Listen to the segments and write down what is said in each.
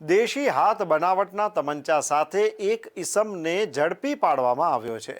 દેશી હાથ બનાવટના તમંચા સાથે એક ઈસમને ઝડપી પાડવામાં આવ્યો છે।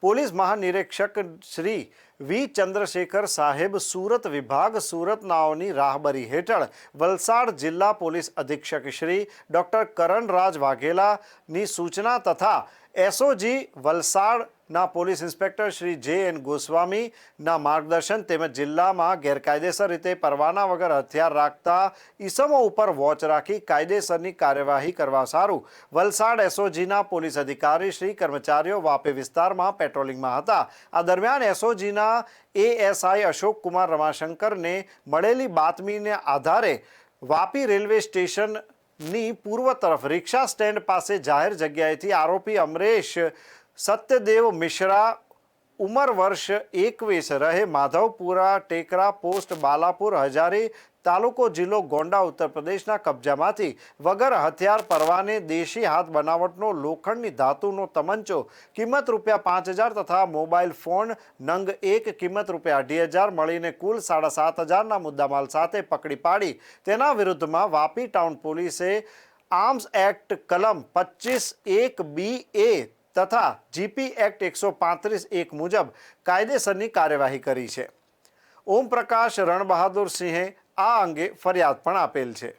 પોલીસ મહાનિરીક્ષક શ્રી વી ચંદ્રશેખર સાહેબ સુરત વિભાગ સુરત નાઓની રાહબરી હેઠળ વલસાડ જિલ્લા પોલીસ અધિક્ષક શ્રી ડૉક્ટર કરણરાજ વાઘેલાની સૂચના તથા એસઓજી વલસાડના પોલીસ ઇન્સ્પેક્ટર શ્રી જે.એન. ગોસ્વામીના માર્ગદર્શન તેમજ જિલ્લામાં ગેરકાયદેસર રીતે પરવાના વગર હથિયાર રાખતા ઈસમો ઉપર વોચ રાખી કાયદેસરની કાર્યવાહી કરવા સારું વલસાડ એસઓજીના પોલીસ અધિકારી શ્રી કર્મચારીઓ વાપી વિસ્તારમાં પેટ્રોલિંગમાં હતા। આ દરમિયાન એસઓજીના એએસઆઈ અશોક કુમાર રમાશંકરને મળેલી બાતમીને આધારે વાપી રેલવે સ્ટેશનની પૂર્વ તરફ રિક્ષા સ્ટેન્ડ પાસે જાહેર જગ્યાએથી આરોપી અમરેશ સત્યદેવ મિશ્રા ઉંમર વર્ષ 21 રહે માધવપુરા ટેકરા પોસ્ટ બાલાપુર હજારી તાલુકો જિલ્લો ગોંડા ઉત્તર પ્રદેશના કબજામાંથી વગર હથિયાર પરવાને દેશી હાથ બનાવટનો લોખંડની ધાતુનો તમંચો કિંમત ₹5,000 તથા મોબાઈલ ફોન નંગ 1 કિંમત ₹2,500 મળીને કુલ 7,500ના મુદ્દામાલ સાથે પકડી પાડી તેના વિરુદ્ધમાં વાપી ટાઉન પોલીસે આર્મ્સ એક્ટ કલમ 25(1)(b)(a) તથા જીપી એક્ટ 135(1) મુજબ કાયદેસરની કાર્યવાહી કરી છે। ઓમ પ્રકાશ રણબહાદુર સિંહે આ અંગે ફરિયાદ પણ આપેલ છે।